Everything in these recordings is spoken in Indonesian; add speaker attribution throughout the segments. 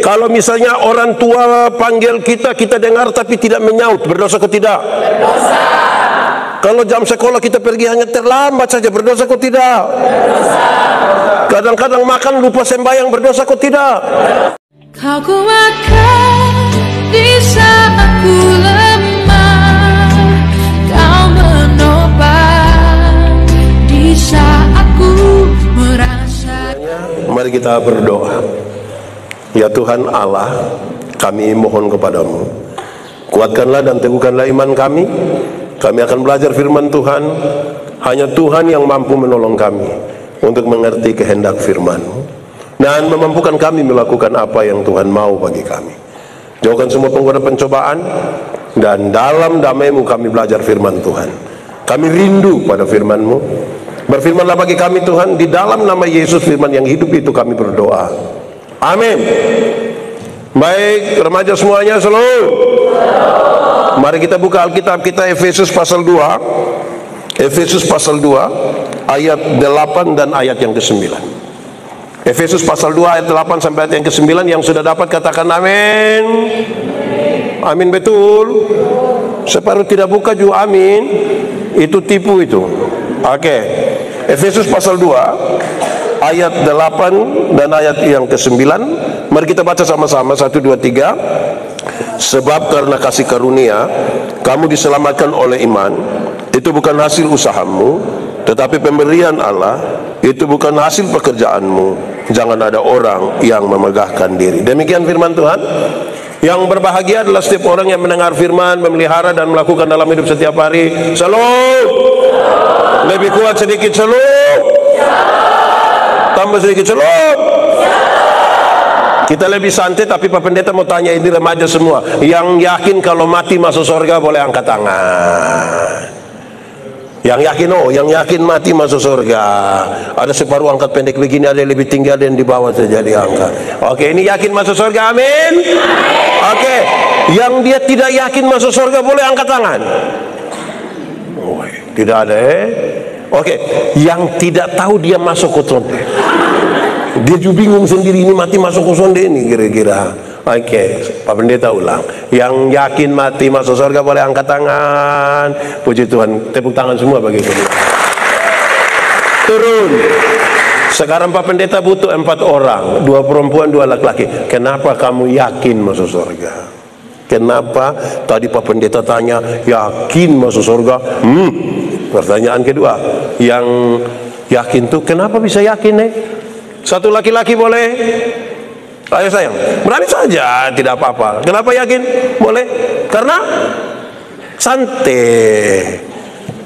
Speaker 1: Kalau misalnya orang tua panggil kita, kita dengar tapi tidak menyaut, berdosa atau tidak? Berdosa. Kalau jam sekolah kita pergi hanya terlambat saja, berdosa atau tidak? Berdosa. Kadang-kadang makan lupa sembahyang, berdosa atau tidak?
Speaker 2: Kau kuatkan di saat ku lemah, kau menopang di saat ku merasa.
Speaker 1: Mari kita berdoa. Ya Tuhan Allah, kami mohon kepadamu, kuatkanlah dan teguhkanlah iman kami. Kami akan belajar firman Tuhan. Hanya Tuhan yang mampu menolong kami untuk mengerti kehendak firman-Mu dan memampukan kami melakukan apa yang Tuhan mau bagi kami. Jauhkan semua penggoda pencobaan, dan dalam damai-Mu kami belajar firman Tuhan. Kami rindu pada firman-Mu. Berfirmanlah bagi kami Tuhan, di dalam nama Yesus firman yang hidup itu kami berdoa. Amin. Baik, remaja semuanya, selalu. Mari kita buka Alkitab kita, Efesus pasal 2. Efesus pasal 2 ayat 8 dan ayat yang ke-9. Efesus pasal 2 ayat 8 sampai ayat yang ke-9. Yang sudah dapat katakan amin. Amin, betul. Separuh tidak buka juga amin. Itu tipu itu. Oke. Efesus pasal 2 ayat 8 dan ayat yang ke-9. Mari kita baca sama-sama. 1, 2, 3. Sebab karena kasih karunia kamu diselamatkan oleh iman. Itu bukan hasil usahamu, tetapi pemberian Allah. Itu bukan hasil pekerjaanmu. Jangan ada orang yang memegahkan diri. Demikian firman Tuhan. Yang berbahagia adalah setiap orang yang mendengar firman, memelihara dan melakukan dalam hidup setiap hari. Shalom. Lebih kuat sedikit, shalom. Tambah sedikit, shalom. Kita lebih santai, tapi Pak Pendeta mau tanya ini remaja semua, yang yakin kalau mati masuk surga boleh angkat tangan. Yang yakin, yang yakin mati masuk surga. Ada separuh angkat pendek begini, ada yang lebih tinggi, ada yang di bawah saja diangkat. Oke, ini yakin masuk surga, amin. Oke, yang dia tidak yakin masuk surga boleh angkat tangan. Oh, tidak ada, Oke, yang tidak tahu dia masuk ke surga. Dia juga bingung sendiri, ini mati masuk ke surga ini kira-kira. Oke, Pak Pendeta ulang. Yang yakin mati masuk surga boleh angkat tangan. Puji Tuhan, tepuk tangan semua bagi kita. Turun. Sekarang Pak Pendeta butuh 4 orang, 2 perempuan, 2 laki-laki. Kenapa kamu yakin masuk surga? Kenapa? Tadi Pak Pendeta tanya, yakin masuk surga? Pertanyaan kedua, yang yakin tuh kenapa bisa yakin, Satu laki-laki boleh? Ayo sayang, berani saja, tidak apa-apa. Kenapa yakin? Boleh? Karena santai.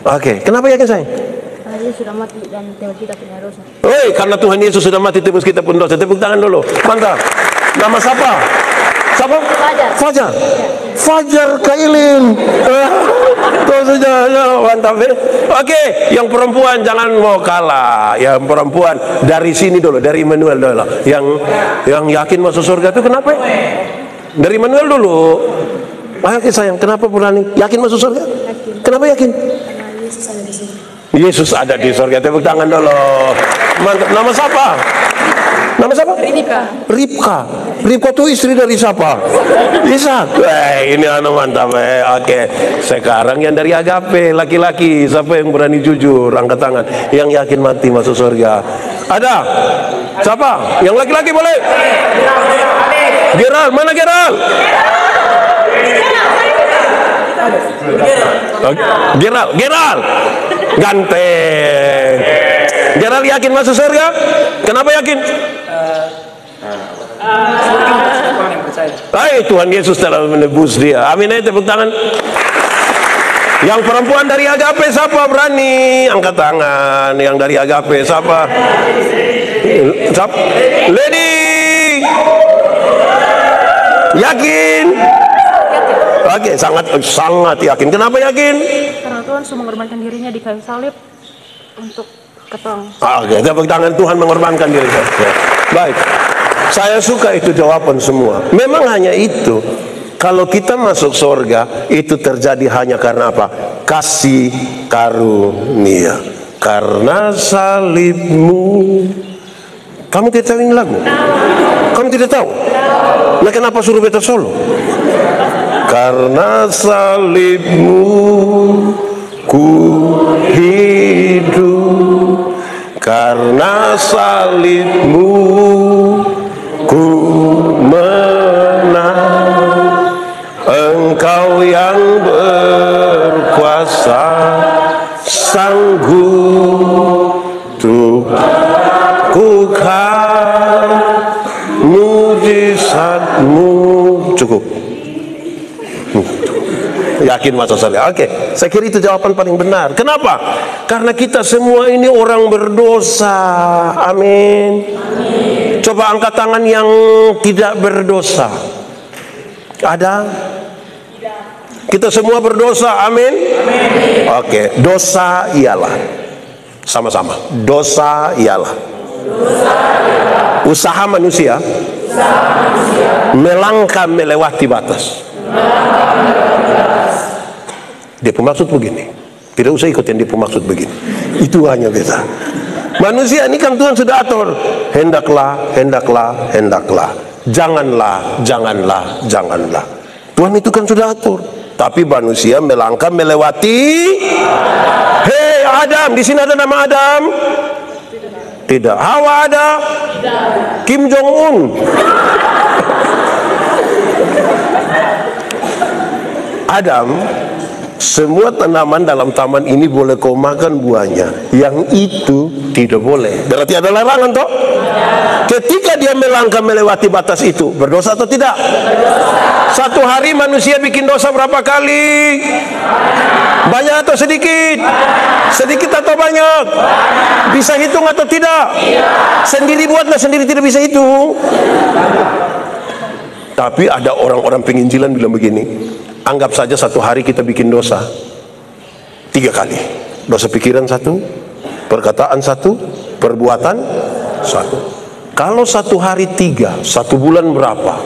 Speaker 1: Oke, kenapa yakin sayang?
Speaker 3: Karena Dia sudah mati dan tebus kita punya dosa.
Speaker 1: Karena Tuhan Yesus sudah mati, tebus kita pun dosa. Tepuk tangan dulu. Mantap. Nama siapa? Siapa?
Speaker 3: Fajar.
Speaker 1: Fajar. Fajar Kailin. Tuh saja, mantap. Oke, yang perempuan jangan mau kalah. Yang perempuan dari sini dulu, dari Immanuel dulu. Yang yakin masuk surga itu kenapa? Dari Immanuel dulu. Ayo sayang, kenapa berani yakin masuk surga?
Speaker 3: Yakin.
Speaker 1: Kenapa yakin?
Speaker 3: Karena Yesus ada di sini.
Speaker 1: Yesus ada di surga. Tepuk tangan dulu. Mantap. Nama siapa? Nama siapa? Ribka. Ribka tuh istri dari siapa? Ishak. Ini mantap. Oke. Sekarang yang dari Agape, laki-laki, siapa yang berani jujur? Angkat tangan. Yang yakin mati masuk surga. Ada? Siapa? Yang laki-laki boleh? Gerald, mana Gerald? Gerald. Ganteng. Gerald yakin masuk surga? Kenapa yakin? Tuhan Yesus telah menebus dia. Amin, tepuk tangan. Yang perempuan dari Agape siapa berani? Angkat tangan. Yang dari Agape siapa? Lady. Yakin? Oke, sangat yakin. Kenapa yakin?
Speaker 3: Karena Tuhan sudah mengorbankan dirinya di kayu salib untuk ketong.
Speaker 1: Oke, tepuk tangan. Tuhan mengorbankan dirinya. Baik. Saya suka itu jawaban semua. Memang hanya itu. Kalau kita masuk surga, itu terjadi hanya karena apa? Kasih karunia. Karena salibmu. Kamu tidak tahu ini lagu? Kamu tidak tahu? Nah, kenapa suruh beta solo? Karena salibmu ku hidup, karena salibmu ku menang. Engkau yang berkuasa, sanggup untuk lakukan mujizatmu. Cukup. Yakin masuk surga? Oke, saya kira itu jawaban paling benar. Kenapa? Karena kita semua ini orang berdosa. Amin. Coba angkat tangan yang tidak berdosa. Ada? Kita semua berdosa. Amin. Oke, dosa ialah, sama-sama, dosa ialah usaha manusia melangkah melewati batas. Dia pemaksud begini, tidak usah ikut yang dia pemaksud begini. Itu hanya beta. Manusia ini kan Tuhan sudah atur. Hendaklah, hendaklah, hendaklah. Janganlah, janganlah, janganlah. Tuhan itu kan sudah atur. Tapi manusia melangkah melewati. Hei Adam, di sini ada nama Adam? Tidak. Hawa ada? Kim Jong Un. Adam, semua tanaman dalam taman ini boleh kau makan buahnya, yang itu tidak boleh. Berarti ada larangan toh? Ketika dia melangkah melewati batas itu, berdosa atau tidak? Satu hari manusia bikin dosa berapa kali? Banyak atau sedikit? Sedikit atau banyak? Bisa hitung atau tidak? Sendiri buatlah, sendiri tidak bisa hitung. Tapi ada orang-orang penginjilan bilang begini, anggap saja satu hari kita bikin dosa 3 kali. Dosa pikiran 1, perkataan 1, perbuatan 1. Kalau satu hari 3, 1 bulan berapa?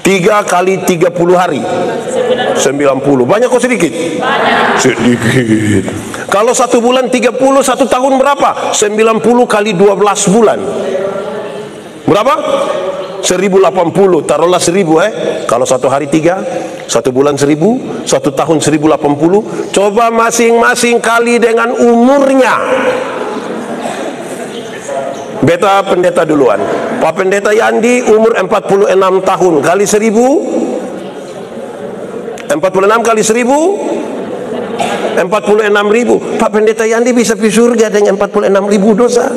Speaker 1: 3 kali 30 hari 90. Banyak atau sedikit? Banyak. Sedikit. Kalau 1 bulan 30, 1 tahun berapa? 90 kali 12 bulan. Berapa? 1080. Taruhlah 1000 Kalau 1 hari 3, 1 bulan 1000, 1 tahun 1080. Coba masing-masing kali dengan umurnya. Beta pendeta duluan. Pak Pendeta Yandi umur 46 tahun. Kali 1000, 46 kali 1000, 46.000. Pak Pendeta Yandi bisa pergi surga dengan 46.000 dosa?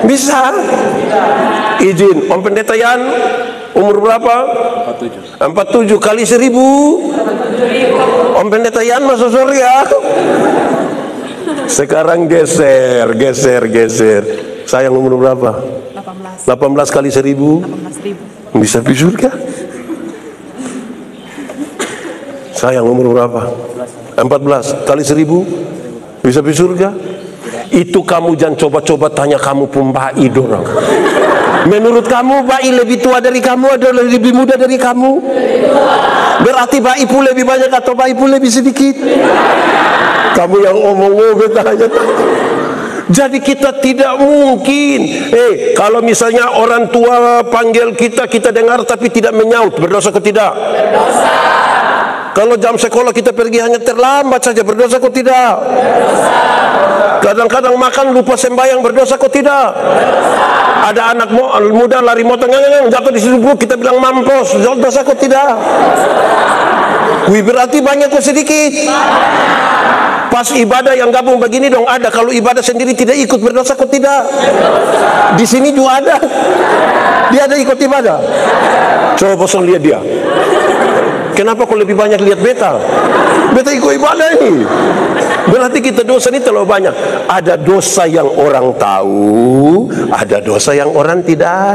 Speaker 1: Bisa. Izin. Om Pendeta Yan umur berapa? 47 kali 1000. Om Pendeta Yan masuk surga. Sekarang geser. Sayang umur berapa? 18 kali 1000. Bisa pergi surga. Sayang umur berapa? 14 kali 1000. Bisa pergi surga. Itu kamu jangan coba-coba tanya kamu pembai dorang. Menurut kamu Bai lebih tua dari kamu atau lebih muda dari kamu? Berarti Bai pun lebih banyak atau Bai pun lebih sedikit? Kamu yang omong-omong bertanya. Jadi kita tidak mungkin. Kalau misalnya orang tua panggil kita, kita dengar tapi tidak menyaut, berdosa atau tidak? Berdosa. Kalau jam sekolah kita pergi hanya terlambat saja, berdosa atau tidak? Berdosa. Kadang-kadang makan lupa sembahyang, berdosa atau tidak? Berdosa. Ada anak muda lari motor jatuh di situ, kita bilang mampus, berdosa atau tidak? Wih, berarti banyak atau sedikit? Pas ibadah yang gabung begini dong ada. Kalau ibadah sendiri tidak ikut, berdosa kok tidak? Di sini juga ada. Dia ada ikut ibadah. Coba bosan lihat dia. Kenapa kok lebih banyak lihat beta? Beta ikut ibadah ini. Berarti kita dosa ini terlalu banyak. Ada dosa yang orang tahu, ada dosa yang orang tidak.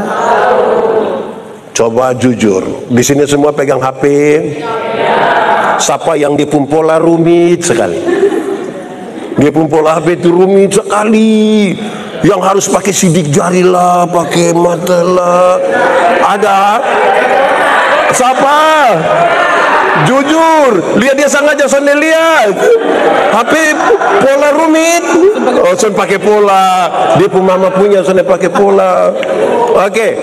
Speaker 1: Coba jujur. Di sini semua pegang HP. Siapa yang di Pumpola rumit sekali? Dia pun pola HP itu rumit sekali. Yang harus pakai sidik jari lah, pakai mata lah. Ada? Siapa? Jujur, lihat dia sengaja sana lihat. HP pola rumit. Sana pakai pola. Dia pun mama punya sana pakai pola. Oke.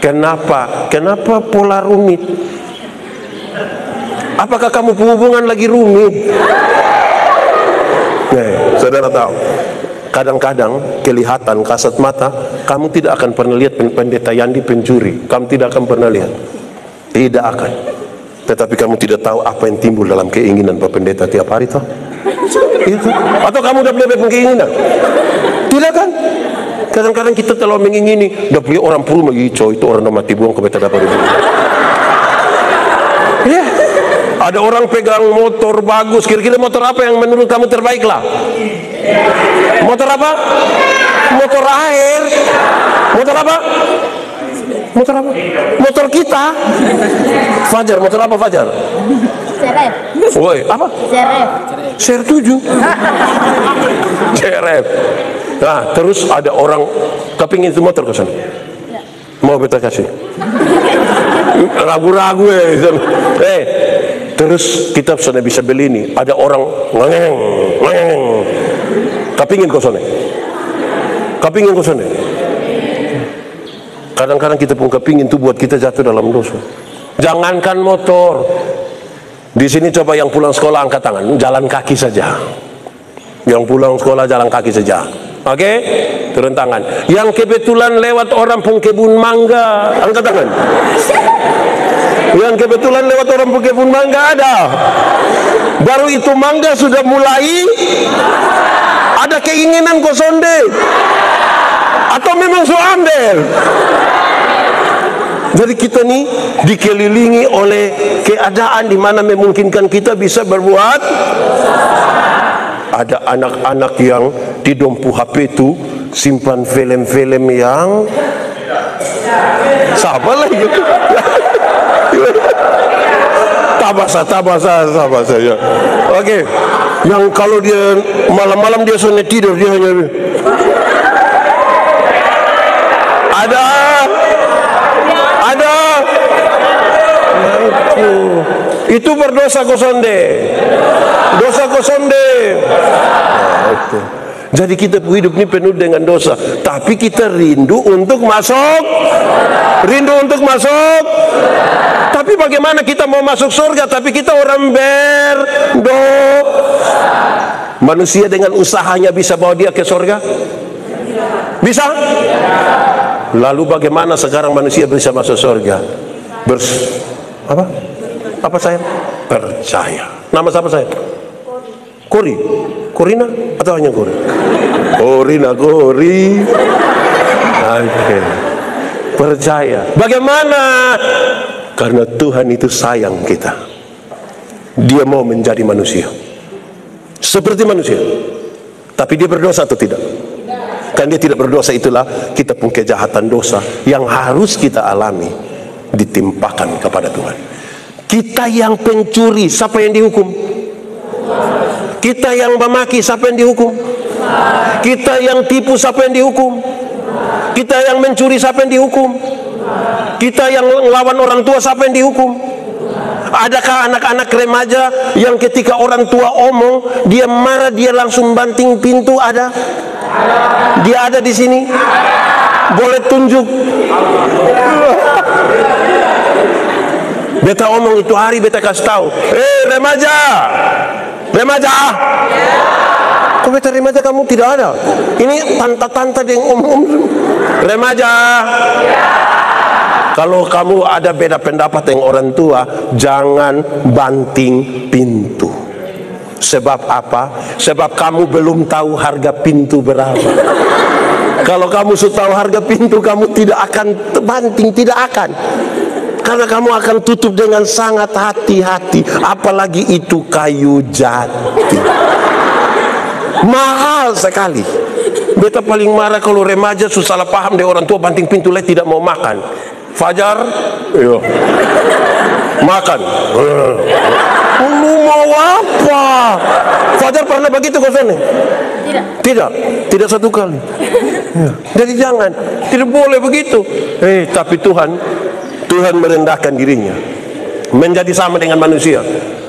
Speaker 1: Kenapa? Kenapa pola rumit? Apakah kamu hubungan lagi rumit? Saudara tahu, kadang-kadang kelihatan kasat mata, kamu tidak akan pernah lihat pendeta Yandi pencuri. Kamu tidak akan pernah lihat. Tidak akan. Tetapi kamu tidak tahu apa yang timbul dalam keinginan Pak Pendeta tiap hari toh? Itu. Atau kamu udah punya keinginan? Tidak kan? Kadang-kadang kita terlalu mengingini, udah punya orang puluh mengico, itu orang udah mati buang ke beta dapat itu. Ya. Ada orang pegang motor bagus, kira-kira motor apa yang menurut kamu terbaik lah? Motor apa? Motor air. Motor apa? Motor apa? Motor kita. Fajar, motor apa Fajar?
Speaker 4: CRF.
Speaker 1: Woi, apa?
Speaker 4: CRF.
Speaker 1: CR7. CRF. Nah, terus ada orang kepingin itu motor ke sana. Mau beta kasih. Ragu-ragu ya. Terus kita sudah bisa beli ini. Ada orang ngeng. Kepingin ke sana. Kepingin ke sana. Kadang-kadang kita pun kepingin itu buat kita jatuh dalam dosa. Jangankan motor. Di sini coba yang pulang sekolah angkat tangan, jalan kaki saja. Yang pulang sekolah jalan kaki saja. Oke? Turun tangan. Yang kebetulan lewat orang pun kebun mangga, angkat tangan. Yang kebetulan lewat orang pun kebun mangga ada. Baru itu mangga sudah mulai ada keinginan kau sonde. Atau memang so ambil. Jadi kita nih dikelilingi oleh keadaan di mana memungkinkan kita bisa berbuat. Ada anak-anak yang di dompu HP itu simpan film-film yang sabar lagi. Tabasa ya. Oke. Yang kalau dia malam-malam dia sudah tidur dia hanya ada. Itu berdosa kosonde. Dosa kosonde. Jadi kita hidup ini penuh dengan dosa. Tapi kita rindu untuk masuk. Rindu untuk masuk. Tapi bagaimana kita mau masuk surga tapi kita orang berdosa? Manusia dengan usahanya bisa bawa dia ke surga? Bisa? Lalu bagaimana sekarang manusia bisa masuk surga? Apa? Apa saya? Percaya. Nama siapa saya? Kori. Korina atau hanya Kori? Kori. Oke. Percaya. Bagaimana? Karena Tuhan itu sayang kita. Dia mau menjadi manusia. Seperti manusia. Tapi dia berdosa atau tidak? Kan dia tidak berdosa, itulah kita pun kejahatan dosa yang harus kita alami ditimpakan kepada Tuhan. Kita yang pencuri, siapa yang dihukum? Kita yang memaki, siapa yang dihukum? Kita yang tipu, siapa yang dihukum? Kita yang mencuri, siapa yang dihukum? Kita yang melawan orang tua, siapa yang dihukum? Adakah anak-anak remaja yang ketika orang tua omong dia marah, dia langsung banting pintu? Ada? Dia ada di sini? Boleh tunjuk? Beta omong itu hari, beta kasih tahu, remaja, kok beta remaja kamu tidak ada? Ini tanta-tanta yang omong remaja. Kalau kamu ada beda pendapat dengan orang tua, jangan banting pintu. Sebab apa? Sebab kamu belum tahu harga pintu berapa. Kalau kamu sudah tahu harga pintu, kamu tidak akan banting, tidak akan. Karena kamu akan tutup dengan sangat hati-hati. Apalagi itu kayu jati. Mahal sekali. Beta paling marah kalau remaja susah salah paham deh orang tua banting pintu, tidak mau makan. Fajar, iya. Makan. Lu mau apa? Fajar pernah begitu kau sana? Tidak satu kali. Ya. Jadi jangan, tidak boleh begitu. Tapi Tuhan merendahkan dirinya, menjadi sama dengan manusia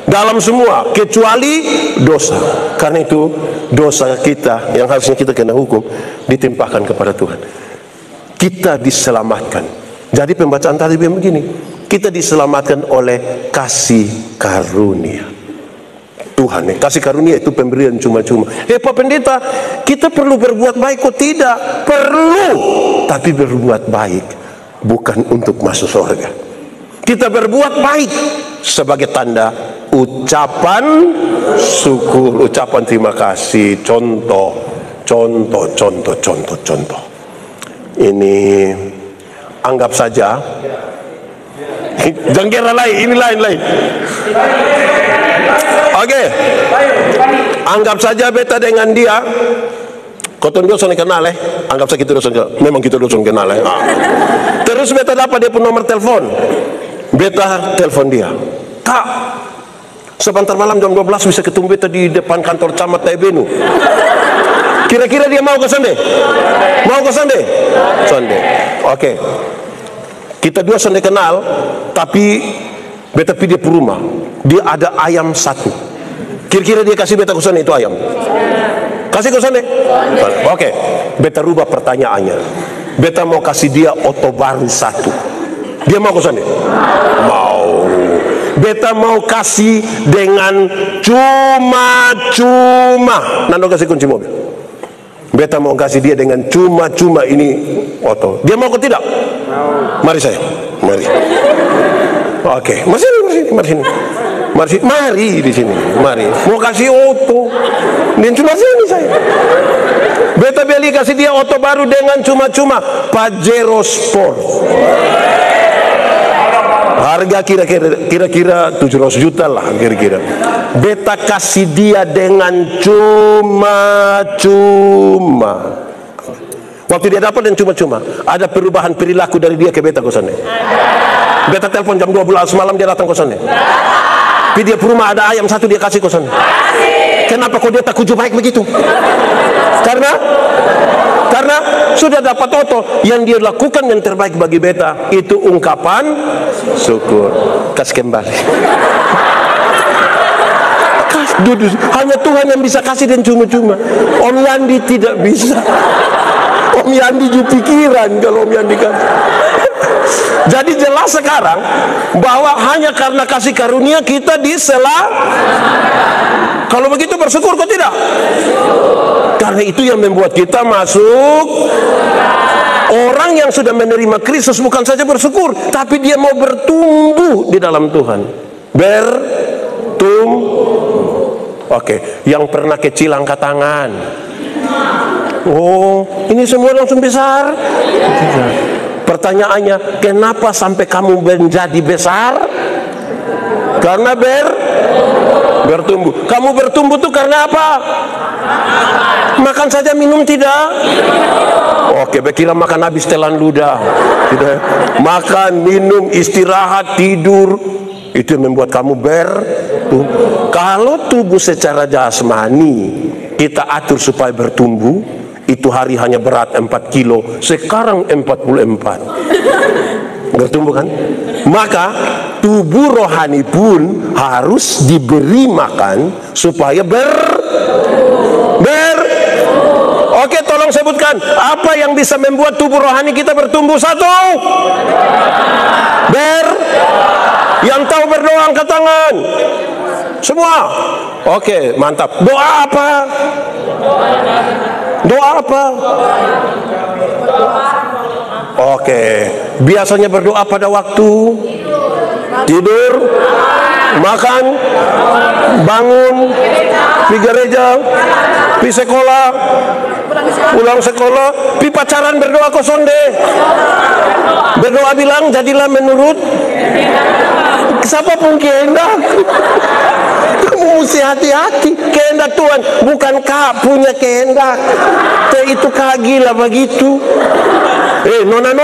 Speaker 1: dalam semua kecuali dosa. Karena itu dosa kita yang harusnya kita kena hukum ditimpakan kepada Tuhan. Kita diselamatkan Jadi pembacaan tadi begini, kita diselamatkan oleh kasih karunia Tuhan. Kasih karunia itu pemberian cuma-cuma. Pak Pendeta, kita perlu berbuat baik kok? Tidak perlu, tapi berbuat baik bukan untuk masuk surga. Kita berbuat baik sebagai tanda ucapan syukur, ucapan terima kasih. Contoh. Ini anggap saja, jangan kira lain, ini lain. Oke. Anggap saja beta dengan dia, koton dosen kenal anggap saja kita dosen, memang kita dosen kenal Terus beta dapat dia pun nomor telepon. Beta telepon dia, Kak, sebentar malam jam 12 bisa ketemu beta di depan kantor camat Taibenu. Kira-kira dia mau ke sana? Mau ke sana? Sonde. Oke. Kita dua sonde kenal, tapi beta pergi dia ke rumah. Dia ada ayam 1. Kira-kira dia kasih beta ke sana itu ayam? Kasih ke sana? Oke. Beta rubah pertanyaannya. Beta mau kasih dia oto baru 1. Dia mau ke sana? Mau. Beta mau kasih dengan cuma-cuma. Nando kasih kunci mobil. Beta mau kasih dia dengan cuma-cuma ini oto. Dia mau ke tidak? Mari saya. Mari. Oke. Mari di sini. Mari. Mau kasih oto. Dan cuma sini saya. Beta beli kasih dia oto baru dengan cuma-cuma Pajero Sport. Harga kira-kira 700 juta lah kira-kira. Beta kasih dia dengan cuma-cuma. Waktu dia dapat dan cuma-cuma, ada perubahan perilaku dari dia ke beta ke sana. Beta telepon jam 12 malam dia datang ke sana. Tapi dia ke rumah ada ayam 1 dia kasih ke sana. Kenapa kok dia tak kuju baik begitu? Karena sudah dapat oto yang dia lakukan yang terbaik bagi beta itu ungkapan syukur. Kasih kembali. Hanya Tuhan yang bisa kasih dan cuma-cuma. Om Yandi tidak bisa. Om Yandi juga pikiran kalau Om Yandi kasih. Jadi jelas sekarang bahwa hanya karena kasih karunia kita disela. Kalau begitu bersyukur kok tidak? Karena itu yang membuat kita masuk. Orang yang sudah menerima Kristus bukan saja bersyukur, tapi dia mau bertumbuh di dalam Tuhan. Oke, yang pernah kecil angkat tangan. Oh, ini semua langsung besar. Pertanyaannya, kenapa sampai kamu menjadi besar? Karena bertumbuh. Kamu bertumbuh tuh karena apa? Makan saja, minum tidak? Oke, kira makan habis telan ludah. Tidak. Makan, minum, istirahat, tidur. Itu yang membuat kamu bertumbuh. Kalau tubuh secara jasmani kita atur supaya bertumbuh, itu hari hanya berat 4 kilo, sekarang 44. Bertumbuh kan? Maka tubuh rohani pun harus diberi makan supaya Oke, tolong sebutkan apa yang bisa membuat tubuh rohani kita bertumbuh. 1. Yang tahu berdoa angkat tangan. Semua. Oke, mantap. Doa apa? Oke, biasanya berdoa pada waktu tidur, makan, bangun, pergi gereja, pergi sekolah, pulang sekolah, pergi pacaran, berdoa kosong deh. Berdoa bilang jadilah menurut siapapun kehendak. Kamu mesti hati-hati. Kehendak Tuhan bukan kak punya kehendak. Itu kak gila begitu. Nona.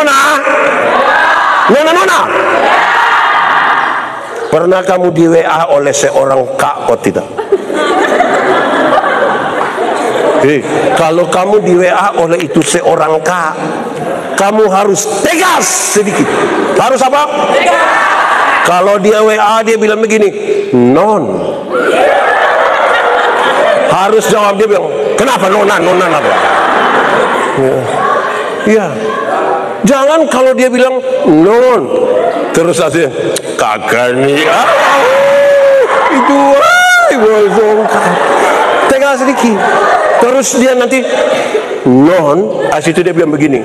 Speaker 1: Pernah kamu di WA oleh seorang kak kok tidak? Kalau kamu di WA oleh itu seorang kak, kamu harus tegas sedikit. Harus apa? Tegas. Kalau dia WA dia bilang begini, non. Harus jawab dia bilang, kenapa nona apa? Iya. Jangan kalau dia bilang non, terus aja kakak nih, itu bosong, tegas sedikit. Terus dia nanti non, itu dia bilang begini,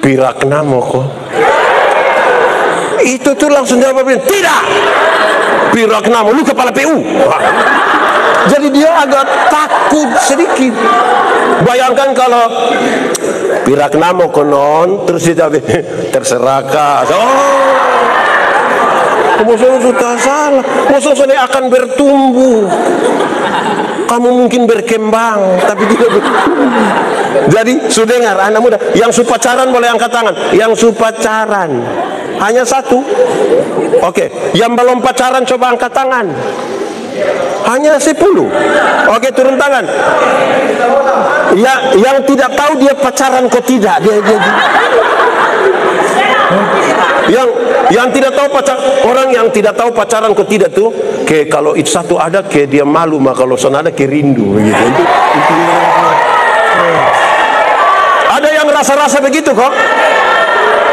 Speaker 1: pirak namo kok. Itu tuh langsung jawab bilang, tidak, pirak namo, lu kepala PU. Jadi dia agak takut sedikit. Bayangkan kalau pirak namo konon, terus dia jawab, terserah kak. Musuh sudah salah. Musuh sudah akan bertumbuh. Kamu mungkin berkembang, tapi tidak bertumbuh. Jadi, sudah dengar anak muda, yang supacaran boleh angkat tangan. Yang supacaran hanya satu. Oke, yang belum pacaran coba angkat tangan. Hanya 10. Oke, turun tangan. Ya, yang tidak tahu dia pacaran kok tidak. Dia. Yang tidak tahu orang yang tidak tahu pacaran kok tidak tuh, kayak kalau itu satu ada kayak dia malu, maka kalau sana ada kayak rindu begitu. Itu. Ada yang rasa-rasa begitu kok.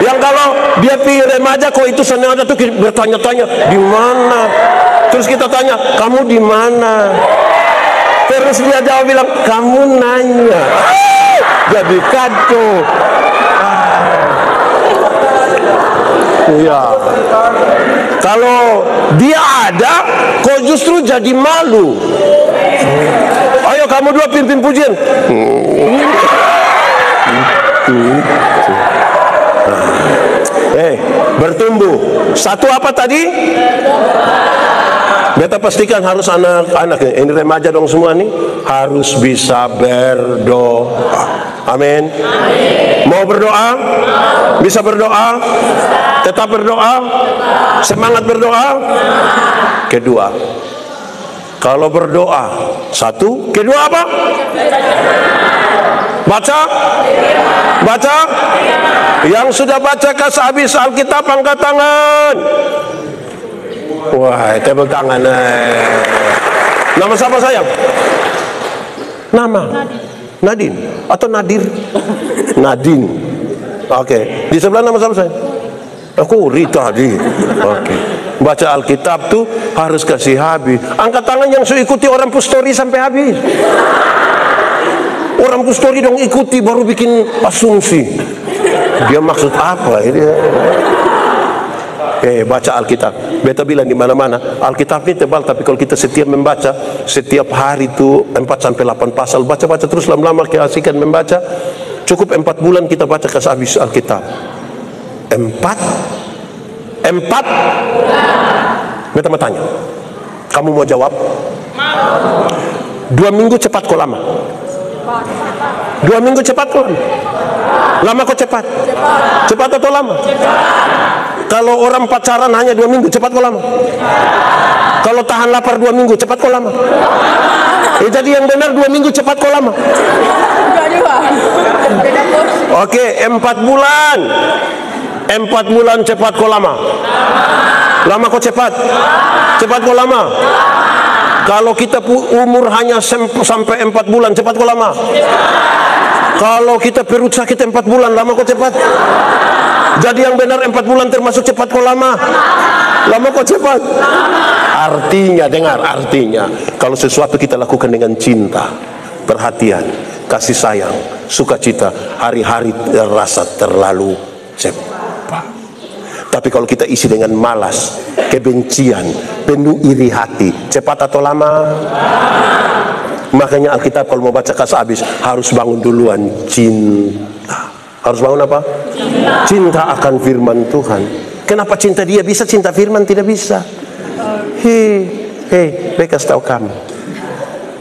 Speaker 1: Yang kalau dia pilih remaja kok itu sana ada tuh bertanya-tanya di mana. Terus kita tanya, kamu di mana? Terus dia jawab bilang, kamu nanya. Jadi kacau. Ya. Kalau dia ada, kok justru jadi malu. Ayo kamu dua pimpin pujian. Bertumbuh. Satu apa tadi? Beta pastikan harus anak-anak ini remaja dong semua nih harus bisa berdoa. Amin. Mau berdoa? Bisa berdoa? Tetap berdoa? Semangat berdoa? Kedua, kalau berdoa, satu, kedua apa? Baca. Yang sudah baca habis Alkitab angkat tangan. Wah, tepuk tangan. Nama siapa sayang? Nama Nadine atau Nadir? Nadine. Oke. Di sebelah nama siapa sayang? Aku Rita tadi. Oke. Baca Alkitab tuh harus kasih habis. Angkat tangan yang sudah ikuti orang Pustori sampai habis. Orang Pustori dong ikuti baru bikin asumsi. Dia maksud apa ini? Baca Alkitab. Beta bilang di mana-mana, Alkitab ini tebal, tapi kalau kita setiap membaca, setiap hari itu 4-8 pasal, baca-baca terus lama-lama keasikan membaca. Cukup 4 bulan kita baca ke habis Alkitab. 4? Beta mau tanya. Kamu mau jawab? 2 minggu cepat kok lama? 2 minggu cepat kok lama? Lama kok cepat? Cepat atau lama? Kalau orang pacaran hanya 2 minggu, cepat kok lama? Kalau tahan lapar 2 minggu, cepat kok lama? Jadi yang benar 2 minggu, cepat kok lama? Oke, 4 bulan. 4 bulan cepat kok lama? Lama kok cepat? Cepat kok lama? Kalau kita umur hanya sampai 4 bulan, cepat kok lama? Kalau kita perut sakit 4 bulan, lama kok cepat? Jadi yang benar 4 bulan termasuk cepat kok lama? Lama kok cepat? Artinya, dengar artinya, kalau sesuatu kita lakukan dengan cinta, perhatian, kasih sayang, sukacita, hari-hari terasa terlalu cepat. Tapi kalau kita isi dengan malas, kebencian, penuh iri hati, cepat atau lama? Makanya Alkitab kalau mau baca kas habis harus bangun duluan cinta. Harus bangun apa? Cinta akan firman Tuhan. Kenapa cinta dia bisa, cinta firman tidak bisa? Mereka tahu kamu.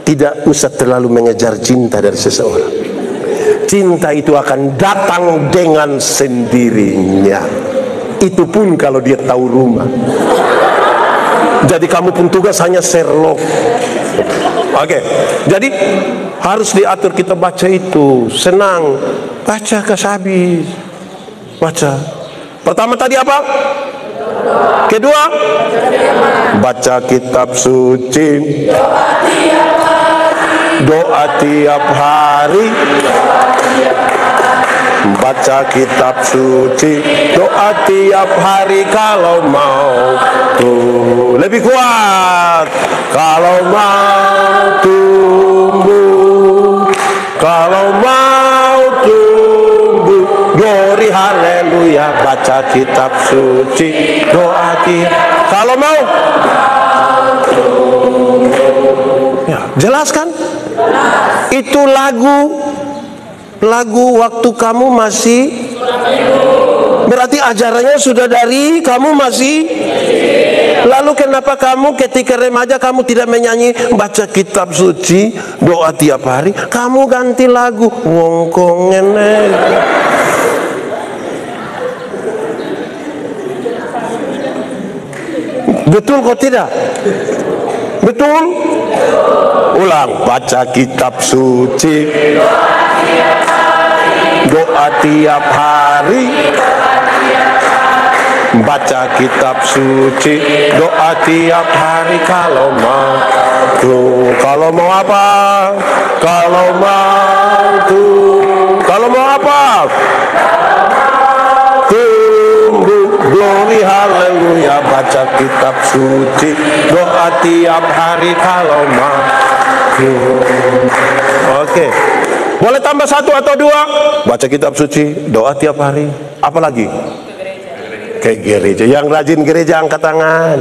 Speaker 1: Tidak usah terlalu mengejar cinta dari seseorang. Cinta itu akan datang dengan sendirinya. Itu pun kalau dia tahu rumah. Jadi kamu pun tugas hanya Sherlock. Oke, jadi harus diatur kita baca itu. Senang, baca ke habis. Baca. Pertama tadi apa? Kedua, baca kitab suci. Doa tiap hari. baca kitab suci, doa tiap hari kalau mau tuh lebih kuat, kalau mau tumbuh, kalau mau tumbuh, glory haleluya, baca kitab suci, doa tiap kalau mau. Ya, jelas kan? Itu lagu waktu kamu masih, berarti ajarannya sudah dari kamu masih. Lalu kenapa kamu ketika remaja kamu tidak menyanyi baca kitab suci, doa tiap hari, kamu ganti lagu wong kongene. Betul kok tidak? Betul? Ulang, baca kitab suci, doa tiap hari, baca kitab suci, doa tiap hari kalau mau tuh, kalau mau apa? Kalau mau tuh, kalau mau apa? Tumbuh, glory haleluya, baca kitab suci, doa tiap hari kalau mau. Oke. Boleh tambah satu atau dua? Baca kitab suci, doa tiap hari. Apa lagi? Ke gereja. Yang rajin gereja angkat tangan.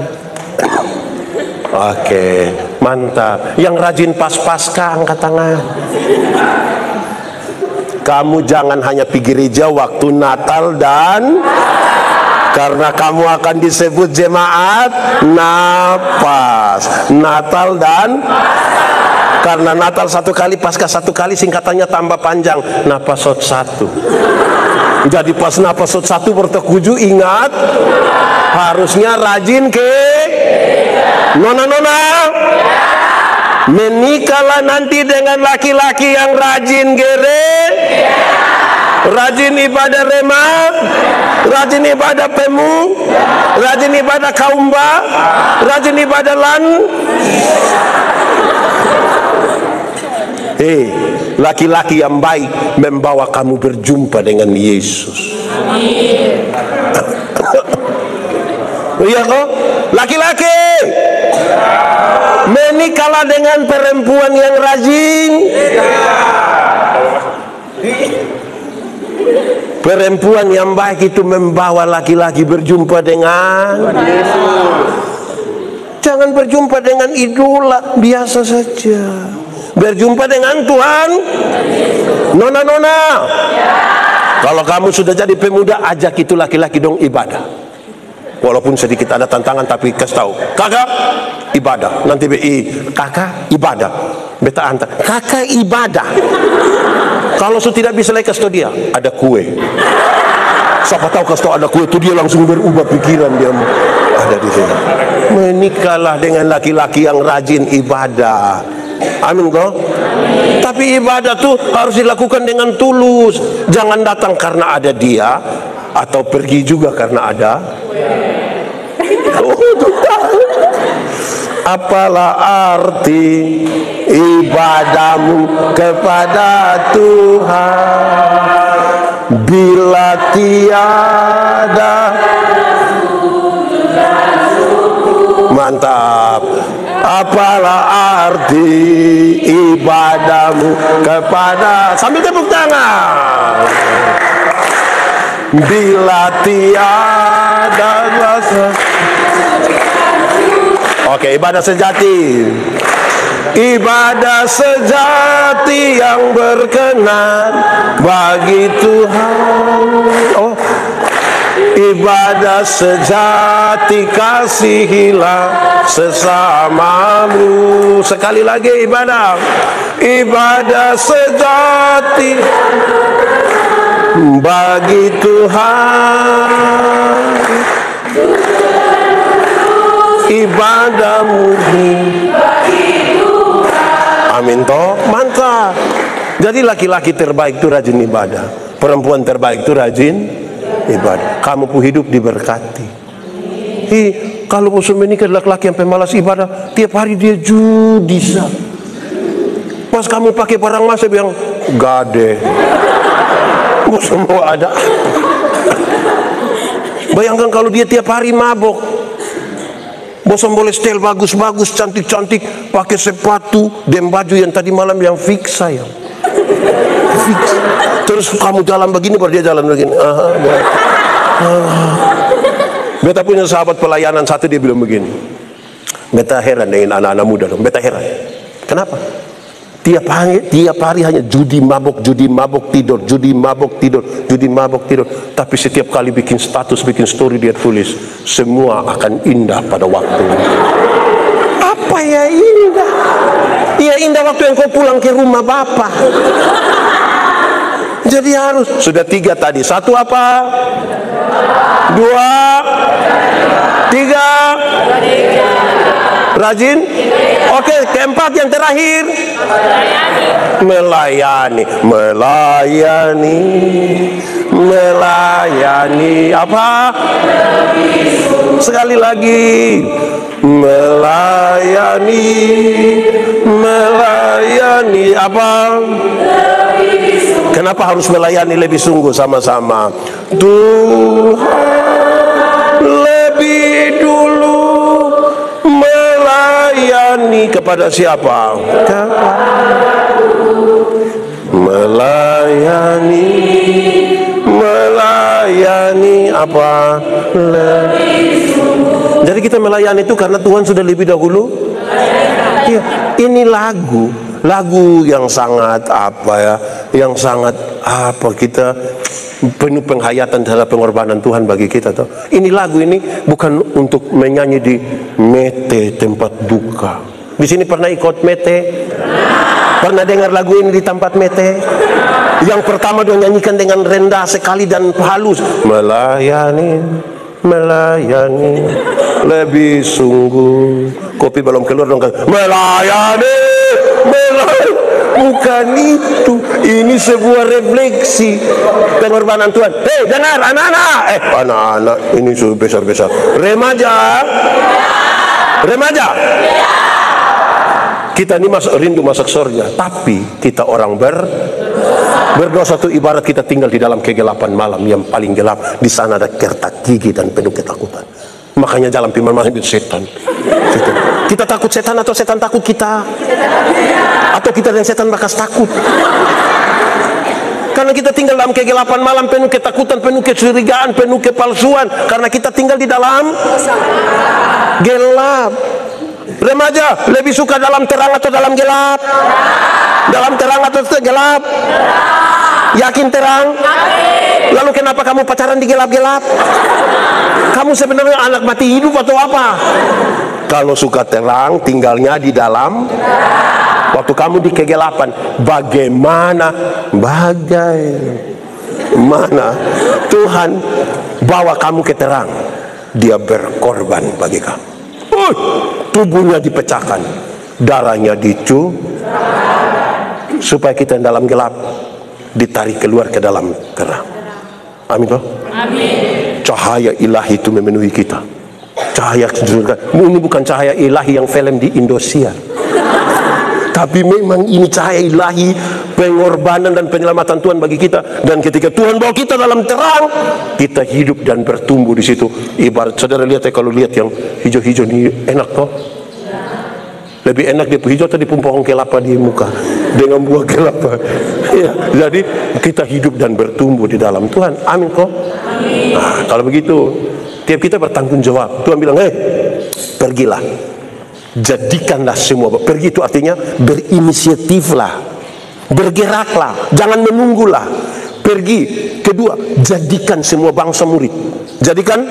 Speaker 1: Oke, mantap. Yang rajin pas-pasca angkat tangan. Kamu jangan hanya pergi gereja waktu Natal dan karena kamu akan disebut jemaat napas. Natal dan karena Natal satu kali, Paskah satu kali, singkatannya tambah panjang, napasot satu. Jadi pas napasot satu bertekuju, ingat harusnya rajin ke nona-nona. Menikahlah nanti dengan laki-laki yang rajin rajin ibadah remat, rajin ibadah pemu, rajin ibadah kaumba, rajin ibadah lan. Laki-laki yang baik membawa kamu berjumpa dengan Yesus. Iya kok? Laki-laki menikahlah dengan perempuan yang rajin. Perempuan yang baik itu membawa laki-laki berjumpa dengan Yesus. Jangan berjumpa dengan idola biasa saja. Berjumpa dengan Tuhan. Nona-nona, kalau kamu sudah jadi pemuda, ajak itu laki-laki dong ibadah. Walaupun sedikit ada tantangan, tapi kasih tahu, kakak ibadah. Nanti kakak ibadah. Beta antar, kakak ibadah. Kalau tidak bisa lagi kasih tahu dia, ada kue. Siapa tahu kasih tahu ada kue itu dia langsung berubah pikiran, dia ada di sini. Menikahlah dengan laki-laki yang rajin ibadah. Amin kok. Tapi ibadah tuh harus dilakukan dengan tulus. Jangan datang karena ada dia, atau pergi juga karena ada. Apalah arti ibadahmu kepada Tuhan bila tiada. Mantap. Apalah arti ibadahmu kepada, sambil tepuk tangan, bila tiada rasa. Oke, ibadah sejati. Ibadah sejati yang berkenan bagi Tuhan. Oh, ibadah sejati, kasihilah sesamamu. Sekali lagi ibadah. Ibadah sejati bagi Tuhan. Ibadah murni. Amin toh, mantap. Jadi laki-laki terbaik itu rajin ibadah, perempuan terbaik itu rajin ibadah. Kamu pun hidup diberkati. Kalau musuh menikah laki-laki yang pemalas ibadah, tiap hari dia judisa. Pas kamu pakai barang mas, dia bilang gade. Semua ada. Bayangkan kalau dia tiap hari mabok. Bosan boleh setel bagus-bagus, cantik-cantik, pakai sepatu dan baju yang tadi malam yang fix sayang. Fix. Terus kamu jalan begini, baru dia jalan begini. Beta punya sahabat pelayanan satu, dia bilang begini. Beta heran dengan anak-anak muda. Beta heran. Kenapa? Tiap hari hanya judi mabok tidur, judi mabok tidur, judi mabok tidur. Tapi setiap kali bikin status, bikin story, dia tulis semua akan indah pada waktu. Apa ya indah? Ya indah waktu yang kau pulang ke rumah Bapak. Jadi harus sudah 3 tadi. 1 apa? 2, 3. Rajin. Oke, keempat yang terakhir. Melayani. Melayani. Melayani. Apa? Sekali lagi. Melayani. Melayani. Apa? Kenapa harus melayani lebih sungguh sama-sama? Tuhan lebih dulu melayani kepada siapa? Melayani, melayani apa? Jadi kita melayani itu karena Tuhan sudah lebih dahulu. Ya, ini lagu yang sangat apa ya, yang sangat apa, kita penuh penghayatan terhadap pengorbanan Tuhan bagi kita. Toh. Ini lagu ini bukan untuk menyanyi di mete tempat duka. Di sini pernah ikut mete? Pernah dengar lagu ini di tempat mete? Yang pertama dia nyanyikan dengan rendah sekali dan halus. Melayani, melayani lebih sungguh. Kopi belum keluar dong. Melayani, melayani. Bukan itu. Ini sebuah refleksi pengorbanan Tuhan. Hei, dengar anak-anak. Anak-anak ini sudah besar-besar. Remaja. Remaja. Kita ini rindu masak surga, tapi kita orang berdosa itu ibarat kita tinggal di dalam kegelapan malam yang paling gelap. Di sana ada kertak gigi dan penuh ketakutan. Makanya jalan firman itu setan. Kita takut setan atau setan takut kita? Atau kita dan setan bakas takut? Karena kita tinggal dalam kegelapan malam, penuh ketakutan, penuh kecurigaan, penuh kepalsuan. Karena kita tinggal di dalam gelap. Remaja lebih suka dalam terang atau dalam gelap? Dalam terang atau gelap? Yakin terang? Lalu kenapa kamu pacaran di gelap-gelap? Kamu sebenarnya anak mati hidup atau apa? Kalau suka terang, tinggalnya di dalam. Waktu kamu di kegelapan, bagaimana Tuhan bawa kamu ke terang? Dia berkorban bagi kamu. Tubuhnya dipecahkan, darahnya supaya kita yang dalam gelap ditarik keluar ke dalam terang. Amin toh? Amin. Cahaya ilahi itu memenuhi kita. Cahaya surga. Ini bukan cahaya ilahi yang film di Indosiar. Tapi memang ini cahaya ilahi, pengorbanan dan penyelamatan Tuhan bagi kita. Dan ketika Tuhan bawa kita dalam terang, kita hidup dan bertumbuh di situ. Ibarat saudara lihat ya, kalau lihat yang hijau-hijau ini enak toh. Lebih enak dia hijau atau di pohon kelapa di muka dengan buah kelapa. Ya, jadi kita hidup dan bertumbuh di dalam Tuhan. Amin kok. Nah, kalau begitu tiap kita bertanggung jawab. Tuhan bilang, pergilah, jadikanlah semua. Pergi itu artinya berinisiatiflah, bergeraklah, jangan menunggulah. Pergi. Kedua, jadikan semua bangsa murid. Jadikan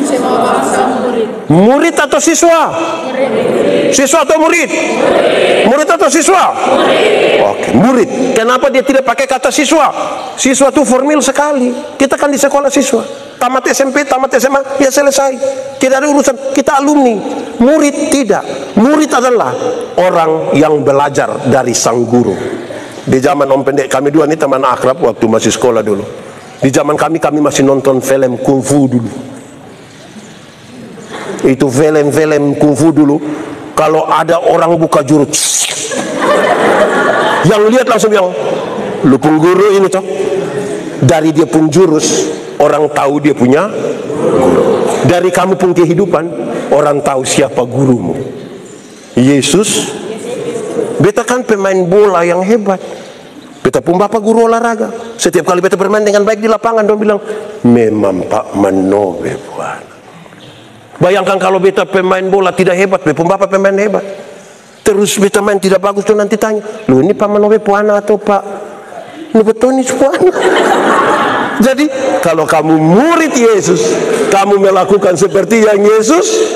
Speaker 1: semua bangsa murid. Murid atau siswa? Murid. Siswa atau murid? Murid. Murid atau siswa? Murid. Oke, murid. Kenapa dia tidak pakai kata siswa? Siswa itu formal sekali. Kita kan di sekolah siswa. Tamat SMP, tamat SMA, ya selesai. Tidak ada urusan. Kita alumni. Murid tidak. Murid adalah orang yang belajar dari sang guru. Di zaman om pendek kami dua ini teman akrab waktu masih sekolah dulu. Di zaman kami masih nonton film kungfu dulu. Itu film kungfu dulu. Kalau ada orang buka jurus, yang lihat langsung bilang, lu pengguru ini toh. Dari dia pun jurus, orang tahu dia punya guru. Dari kamu pun kehidupan, orang tahu siapa gurumu. Yesus. Beta kan pemain bola yang hebat. Beta pun bapak guru olahraga. Setiap kali beta bermain dengan baik di lapangan, dia bilang, memang Pak Manobe buana. Bayangkan kalau beta pemain bola tidak hebat, beta pun bapak pemain hebat. Terus beta main tidak bagus, tuh nanti tanya, lu ini Pak Manobe puana atau Pak Nubetunis puana? Jadi kalau kamu murid Yesus, kamu melakukan seperti yang Yesus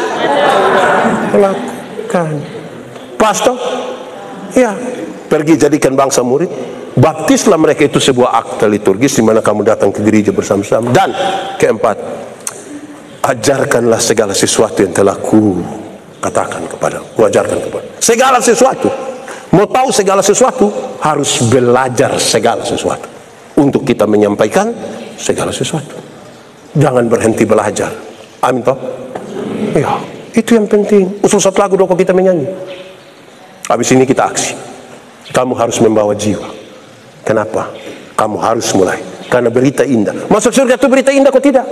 Speaker 1: lakukan. Pastor, ya, pergi jadikan bangsa murid, baptislah mereka. Itu sebuah akte liturgis di mana kamu datang ke gereja bersama-sama. Dan keempat, ajarkanlah segala sesuatu yang telah ku katakan kepada, ku ajarkan kepada. Segala sesuatu. Mau tahu segala sesuatu, harus belajar segala sesuatu untuk kita menyampaikan segala sesuatu. Jangan berhenti belajar. Amin toh? Ya, itu yang penting. Usul satu lagu dong kita menyanyi. Habis ini kita aksi. Kamu harus membawa jiwa. Kenapa? Kamu harus mulai. Karena berita indah. Masuk surga itu berita indah kok tidak?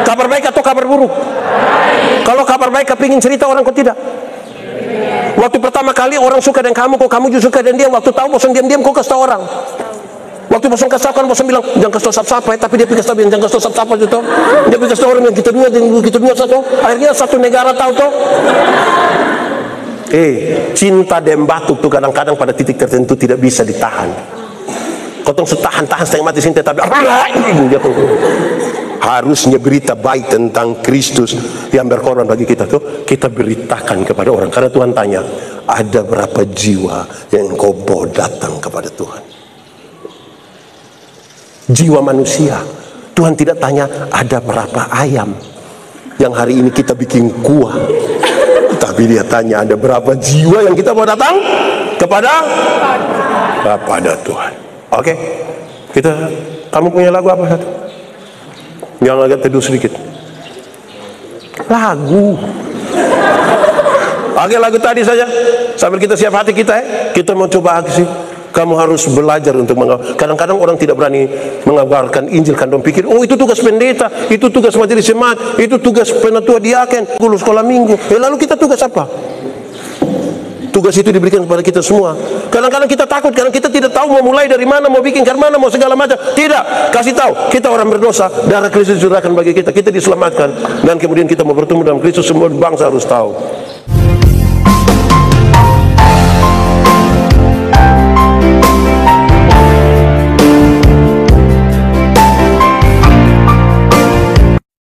Speaker 1: Kabar baik atau kabar buruk? Kalau kabar baik kepingin cerita orang kok tidak? Waktu pertama kali orang suka dengan kamu, kok kamu juga suka dengan dia. Waktu tahu bosan diam-diam kok kasih tahu orang. Waktu bosan kasih tahu kan bosan bilang jangan kasih tahu siapa-siapa, tapi dia kasih tahu jangan kasih tahu siapa-siapa gitu. Dia kasih tahu orang yang kita dua satu. Akhirnya satu negara tahu toh. Cinta dan batuk tuh kadang-kadang pada titik tertentu tidak bisa ditahan. Kotong setahan-tahan setengah mati cinta tapi harusnya berita baik tentang Kristus yang berkorban bagi kita tuh kita beritakan kepada orang. Karena Tuhan tanya, ada berapa jiwa yang engkau bawa datang kepada Tuhan? Jiwa manusia. Tuhan tidak tanya ada berapa ayam yang hari ini kita bikin kuah, tapi dia tanya ada berapa jiwa yang kita bawa datang kepada Tuhan. Oke, kamu punya lagu apa satu? Yang agak teduh sedikit. Lagu. Oke, lagu tadi saja. Sambil kita siap hati kita mau coba aksi. Kamu harus belajar untuk kadang-kadang orang tidak berani mengabarkan Injil kan dong pikir, oh itu tugas pendeta, itu tugas majelis jemaat, itu tugas penatua diaken, guru sekolah minggu. Lalu kita tugas apa? Tugas itu diberikan kepada kita semua. Kadang-kadang kita takut karena kita tidak tahu mau mulai dari mana, mau bikin karena mana, mau segala macam. Tidak, kasih tahu kita orang berdosa, darah Kristus dicurahkan bagi kita, kita diselamatkan, dan kemudian kita mau bertemu dalam Kristus. Semua bangsa harus tahu